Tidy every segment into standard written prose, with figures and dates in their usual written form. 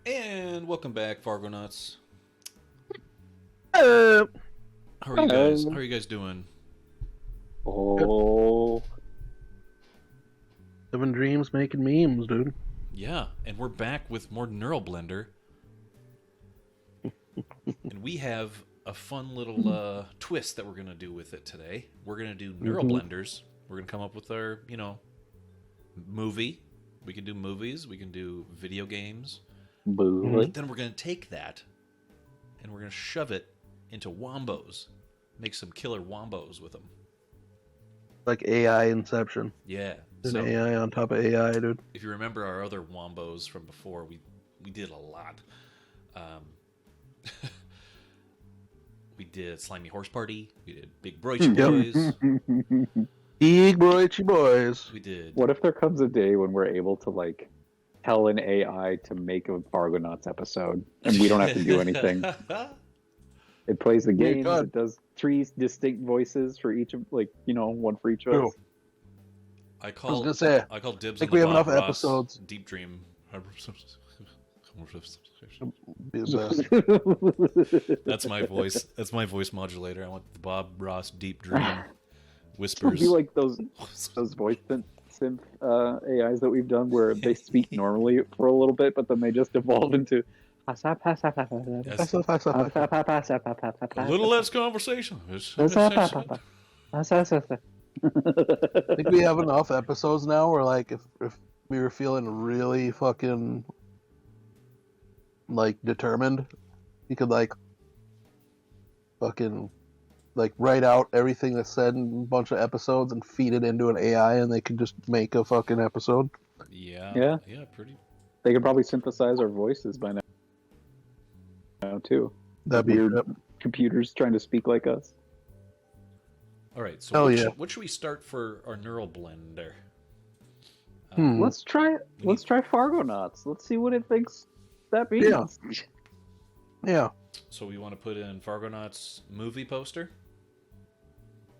And welcome back, Fargonauts. Hello. How are you guys? How are you guys doing? Oh, Living dreams, making memes, dude. Yeah, and we're back with more Neural Blender. And we have a fun little twist that we're going to do with it today. We're going to do Neural Blenders. We're going to come up with our, movie. We can do movies. We can do video games. boo. Then we're going to take that and we're going to shove it into Wombos. Make some killer Wombos with them. Like AI Inception. Yeah. An So AI on top of AI, dude. if you remember our other Wombos from before, we did a lot. We did Slimy Horse Party. We did Big Broichi Boys. Big boychy boys. We did. What if there comes a day when we're able to tell an AI to make a Fargonauts episode and we don't have to do anything? It plays the games. God. It does 3 distinct voices for each of, one for each of True. us. I I was call gonna say, dibs. I think on we the have Bob enough Ross episodes. Deep Dream. be the best. That's my voice. That's my voice modulator. I want the Bob Ross Deep Dream It'll whispers. be like those voice synth AIs that we've done where they speak normally for a little bit, but then they just evolve into. Yes. A little less conversation. I think we have enough episodes now where, if we were feeling really fucking, determined, you could, fucking, write out everything that's said in a bunch of episodes and feed it into an AI and they could just make a fucking episode. Yeah, pretty. They could probably synthesize our voices by now too. That'd be Weird computers trying to speak like us. All right, so Hell what should we start for our Neural Blender? Let's try Fargonauts. Let's see what it thinks that means. Yeah. So we want to put in Fargonauts movie poster.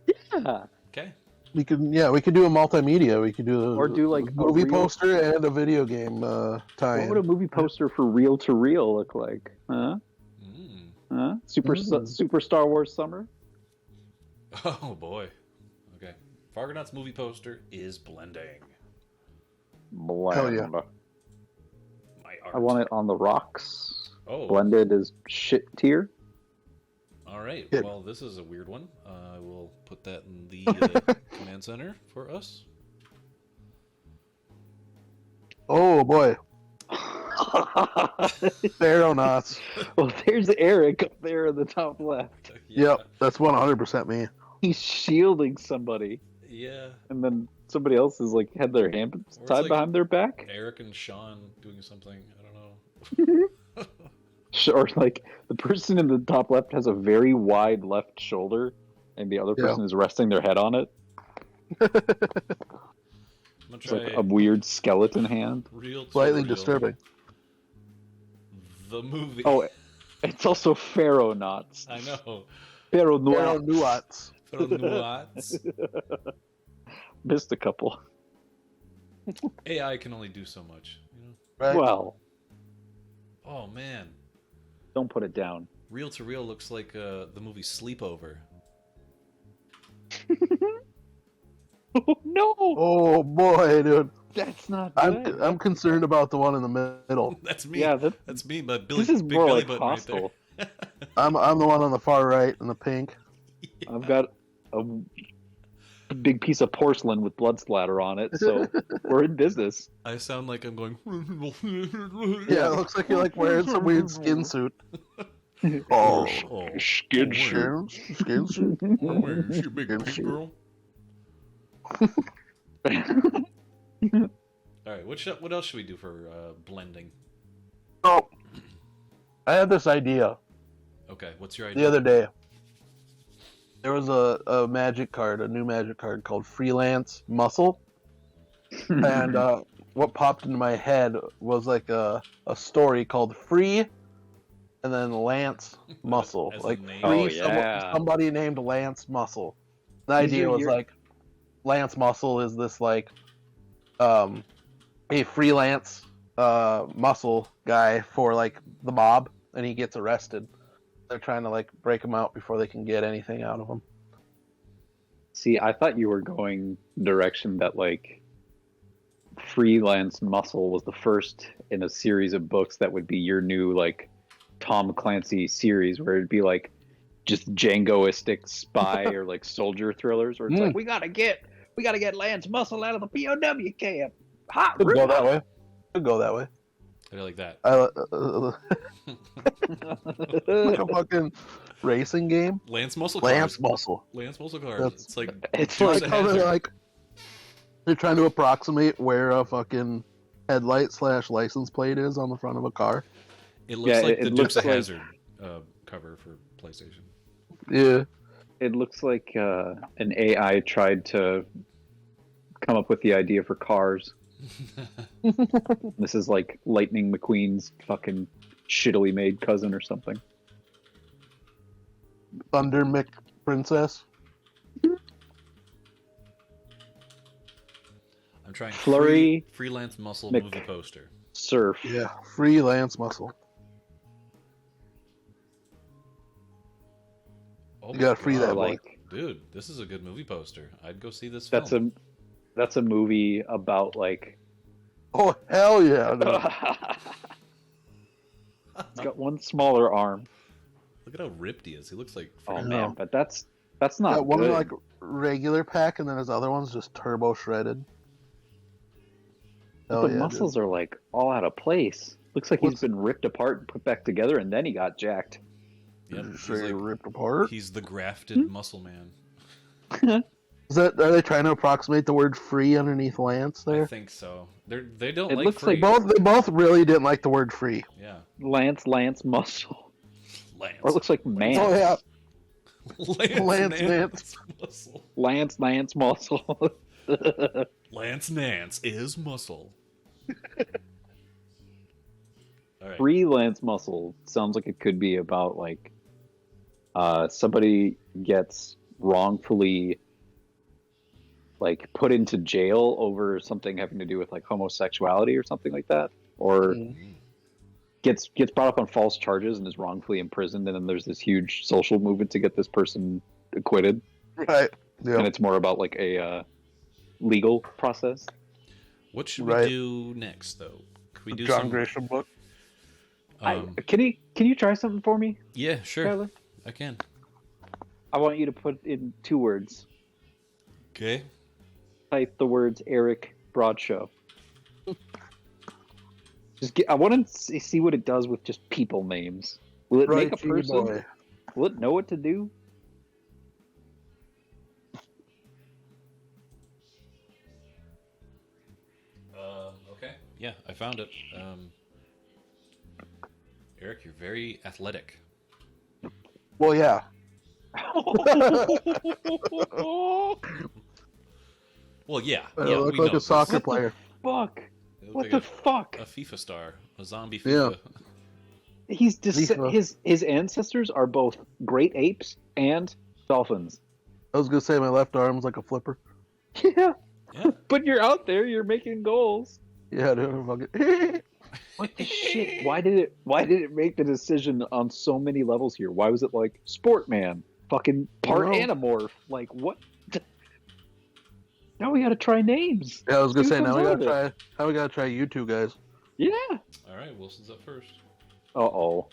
Yeah. Okay. We could do a multimedia. We could do Or do, a movie real- poster and a video game tie-in. What would a movie poster for reel to reel look like? Huh? Huh? Super Star Wars Summer? Oh boy. Okay. Fargonauts movie poster is blending. Blend. Hell yeah. My art. I want it on the rocks. Oh. Blended as shit tier. All right. Good. Well, this is a weird one. I will put that in the command center for us. Oh boy. Fargonauts. Well, there's Eric up there in the top left. Yep, that's 100% me. He's shielding somebody, Yeah. and then somebody else is had their hand Or it's tied behind their back. Eric and Sean doing something. I don't know. Or the person in the top left has a very wide left shoulder, and the other person is resting their head on it. I'm gonna It's try a weird skeleton hand. real to Slightly real. disturbing. The movie. Oh, it's also Fargonauts. I know. Fargonauts. Fargonauts. Missed a couple. AI can only do so much. Right? Well, Oh man. don't put it down. Reel to Reel looks like the movie Sleepover. Oh, no! Oh boy, dude. That's not good. I'm concerned about the one in the middle. That's me. Yeah, That's me. But this is big more belly like button right there. Hostel. I'm the one on the far right in the pink. I've got a big piece of porcelain with blood splatter on it, so we're in business. I sound like I'm going. Yeah, it looks like you're wearing some weird skin suit. Oh, Skin skin suit. Where's your big pink girl? All right. What else should we do for blending? Oh, I had this idea Okay. What's your the idea? other day. There was a magic card, a new magic card called Freelance Muscle. And what popped into my head was a story called Free and then Lance Muscle. As a name. Oh, Free yeah. somebody named Lance Muscle. The These idea are was your- Lance Muscle is this a freelance muscle guy for like the mob, and he gets arrested. They're trying to like break him out before they can get anything out of him. See, I thought you were going direction that like Freelance Muscle was the first in a series of books that would be your new like Tom Clancy series, where it'd be like just Djangoistic spy or like soldier thrillers, where it's like we gotta get Lance Muscle out of the POW camp. Hot Could go rip. that way. Could go that way. I like that. Like a fucking racing game. Lance Muscle Lance cars. Muscle. Lance Muscle cars. That's- It's like It's Dukes like of How Hazzard. they're like they're trying to approximate where a fucking headlight / license plate is on the front of a car. It looks Yeah, like it the looks Dukes of like- Hazzard cover for PlayStation. Yeah. It looks like an AI tried to come up with the idea for cars. This is like Lightning McQueen's fucking shittily made cousin or something. Thunder McPrincess. I'm trying Flurry freelance muscle Mc- movie poster. Surf. Yeah. Freelance Muscle. Oh You my gotta free God. that boy. Like Dude, this is a good movie poster. I'd go see this that's film. a movie about like Oh hell yeah! dude. it's got one smaller arm. Look at how ripped he is. He looks like Oh freaking man, but that's not Got one good. like regular pack, and then his other one's just turbo shredded. But Hell the yeah, dude. muscles are like all out of place. Looks like he's What's- been ripped apart and put back together, and then he got jacked. Yep, Just he's, straight like- ripped apart. he's the grafted muscle man. Is that? Are they trying to approximate the word "free" underneath Lance I there? think so. They don't It like looks free. like They both really didn't like the word "free." Yeah. Lance Muscle, Lance. or it looks like man. Oh yeah, Lance Nance. Muscle. Lance Muscle. Lance Nance is muscle. All right. Freelance Muscle sounds like it could be about like somebody gets wrongfully like put into jail over something having to do with like homosexuality or something like that, or gets brought up on false charges and is wrongfully imprisoned, and then there's this huge social movement to get this person acquitted, right. Yeah. and it's more about like a legal process. What should Right. we do next, though? Could we do John some? Grisham book. Can you try something for me, Yeah, sure. Tyler? I can. I want you to put in 2 words. Okay. Type the words Eric Broadshow. I want to see what it does with just people names. Will it make a Right, person? boy. Will it know what to do? Okay. Yeah, I found it. Eric, you're very athletic. Well, yeah. Well, yeah. I Yeah, look we like know. a soccer What the player. Fuck! You look What like the fuck? a FIFA star, a zombie Yeah. FIFA. He's FIFA. his ancestors are both great apes and dolphins. I was gonna say my left arm's like a flipper. Yeah, Yeah. but you're out there. You're making goals. Yeah, dude. Fucking... What the shit? Why did it make the decision on so many levels here? Why was it like Sportman, fucking part I don't Animorph? Like what? Now we gotta try names. Yeah, I was gonna Who say comes now we out gotta of it? try. Now we gotta try you two guys. Yeah. All right, Wilson's up first. Uh-oh.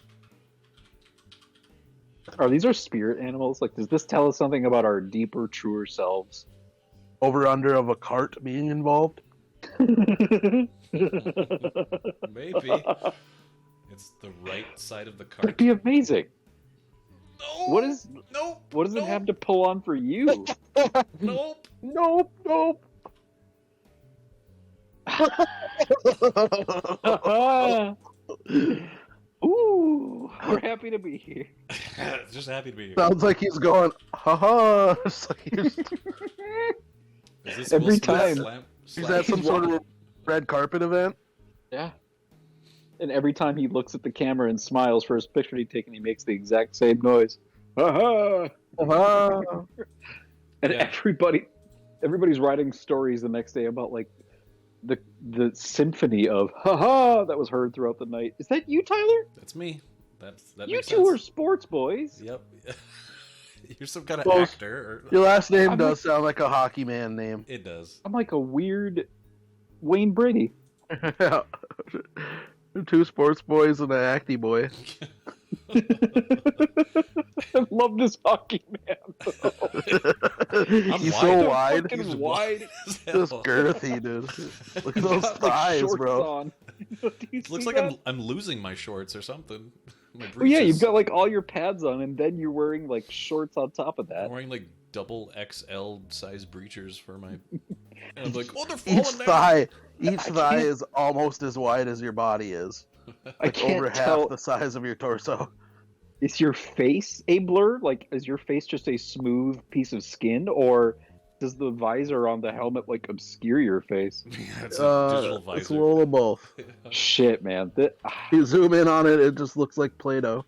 Are these our spirit animals? Like, does this tell us something about our deeper, truer selves? Over under of a cart being involved. Maybe. It's the right side of the That'd cart. be amazing. No! What is? Nope! What does it Nope. have to pull on for you? Nope! Nope, nope. Ooh, we're happy to be here. Just happy to be here. Sounds like he's going, haha. It's like he's Is this every Will Smith time. he's at some sort of red carpet event. Yeah. And every time he looks at the camera and smiles for his picture he's taken, he makes the exact same noise. Ha And Yeah. everybody's writing stories the next day about like the symphony of "ha ha" that was heard throughout the night. Is that you, Tyler? That's me. That You makes two sense. are sports boys. Yep. You're some kind of Close. actor. Your last name I'm does sound like a hockey man name. It does. I'm like a weird Wayne Brady. Two sports boys and an acty boy. I love this hockey man. He's wide. so wide. Fucking He's wide. as Just hell. girthy, dude. Look at He's those got, like, thighs, shorts bro. on. Do you Looks see like that? I'm losing my shorts or something. My Oh, yeah, you've breeches. got like all your pads on, and then you're wearing like shorts on top of I'm that. wearing like double XL size breechers for my. And I'm like, oh, they're Each falling down. thigh, each I thigh can't- is almost as wide as your body is. I Like can't over tell. half the size of your torso. Is your face a blur? Like, is your face just a smooth piece of skin, or does the visor on the helmet like obscure your face? Yeah, it's a digital visor. It's a little of both. Shit, man. You zoom in on it, it just looks like Play-Doh.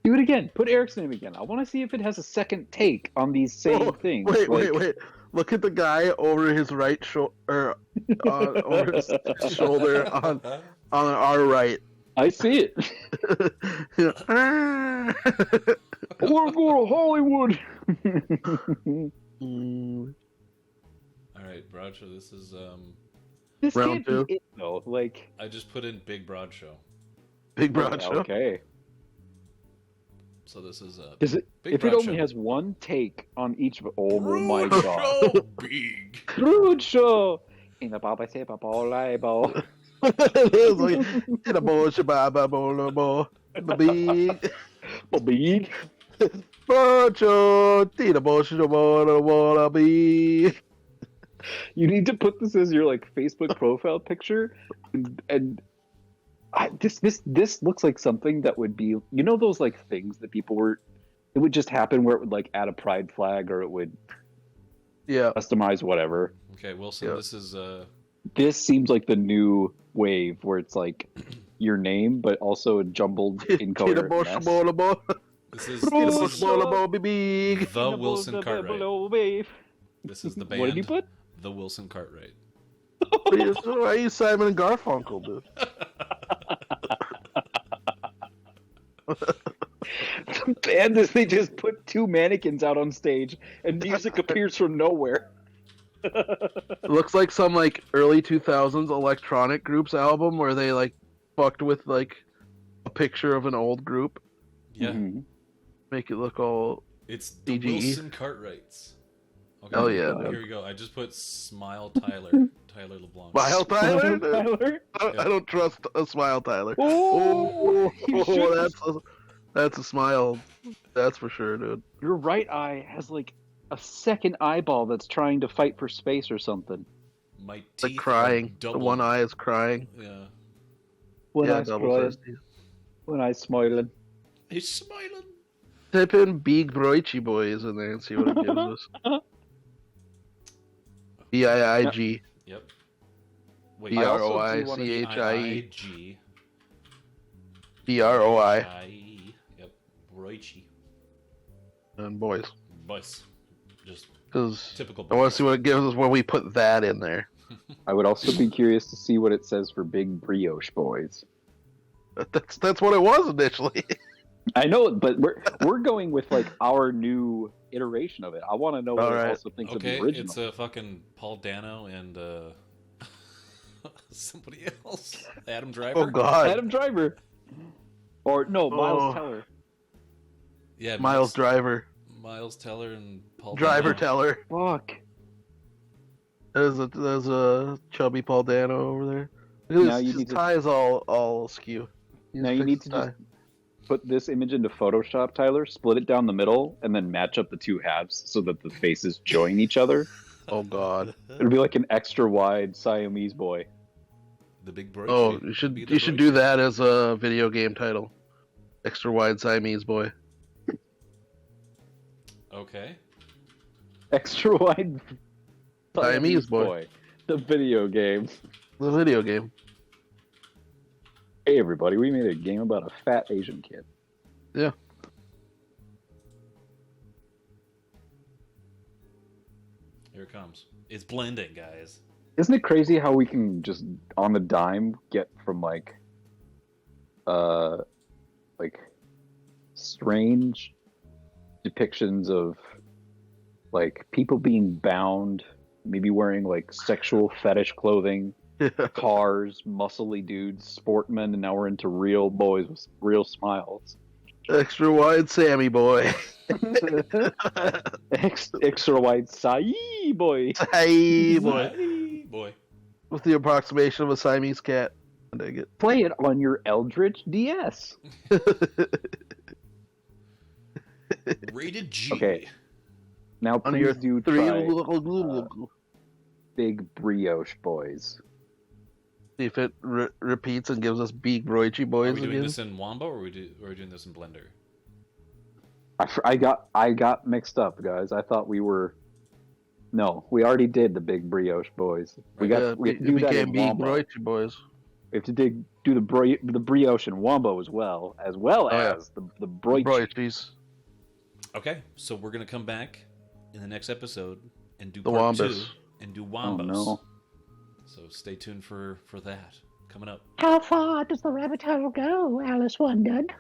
Do it again. Put Eric's name again. I want to see if it has a second take on these same Oh, things. Wait. Look at the guy over his right shoulder, over his shoulder on our right. I see it. Yeah. I want to go to Hollywood. All right, Broad Show. This is This Round can't be two. it though. Like, I just put in Big Broad Show. Big Broad Show. okay. So this is Does it? Big If it Broad only Show. has one take on each. Oh my Broad god. Show, big. Broad show. In the Baba say Baba Libo. It is like in a bush, baba, bolo, bo, big Big. Broad Show, in a bush, bolo, big. You need to put this as your like Facebook profile picture, and this looks like something that would be, you know, those like things that people were. It would just happen where it would like add a pride flag, or it would Yeah. customize whatever. Okay, Wilson. Yeah. This is This seems like the new wave where it's like your name, but also a jumbled In a incoherent bush, mess. bolo, bo, this is in a this bush, is bolo, bo, big. the Wilson Cartwright. This is the band. What did you put? The Wilson Cartwright. Why are you Simon and Garfunkel, dude? The band is they just put two mannequins out on stage and music appears from nowhere. It looks like some like early 2000s electronic groups album where they like fucked with like a picture of an old group, Yeah, Mhm. make it look all. it's the CGE. Wilson Cartwrights. Okay, Oh, yeah, Here dude. we go. I just put Smile Tyler. Tyler LeBlanc. Smile Tyler? Dude. Tyler? I don't trust a Smile Tyler. Oh, you should- That's a smile. That's for sure, dude. Your right eye has like a second eyeball that's trying to fight for space or something. My It's like teeth are crying. double. The one eye is crying. Yeah, When yeah, I double smiling. thirsty. When I smiling. he's smiling. Type in Big Broichi Boys in there and see what it gives us. BIIG. Yep. Wait, B I R also O I do wanna C be H I E. I-I-G. BROI. I-E. Yep. Roichi. And boys. Boys. Just Because typical. I want to see what it gives us when we put that in there. I would also be curious to see what it says for Big Brioche Boys. That's what it was initially. I know, but we're going with like our new iteration of it. I want to know what All it right. also thinks Okay, of the original. it's a fucking Paul Dano and somebody else. Adam Driver. Oh God, Adam Driver, or no, Miles Oh. Teller. Yeah, Miles Driver, Miles Teller and Paul Driver Dano. Teller. Fuck. There's a chubby Paul Dano over there. His, Now you his need to- tie is all askew. Now you need to just put this image into Photoshop, Tyler. Split it down the middle, and then match up the two halves so that the faces join each other. Oh God. It'll be like an extra wide Siamese boy. The big bro. Oh, you should do that as a video game title. Extra wide Siamese boy. Okay. Extra wide Siamese boy. The video game. The video game. Hey everybody, we made a game about a fat Asian kid. Yeah. Here it comes. It's blending, guys. Isn't it crazy how we can just on the dime get from like strange depictions of like people being bound, maybe wearing like sexual fetish clothing, cars, muscly dudes, sportmen, and now we're into real boys with real smiles. Extra wide Sammy boy. Extra wide Sai boy. Hey boy. Hey, boy. With the approximation of a Siamese cat. I dig it. Play it on your Eldritch DS. Rated G. Okay. Now On your please do three try little Big Brioche Boys. see if it repeats and gives us big Broichi Are boys we doing again. this in Wombo or are we doing this in Blender? I got mixed up, guys. I thought we were. No, we already did the Big Brioche Boys. We have to it do that became in big Wombo. Broichi boys. We have to do the brioche in Wombo as well Oh, yeah. as the broiche. Broichis. Okay, so we're gonna come back in the next episode and do The part Wombos. 2 and do Oh Wombos. no! So stay tuned for that coming up. How far does the rabbit hole go? Alice wondered.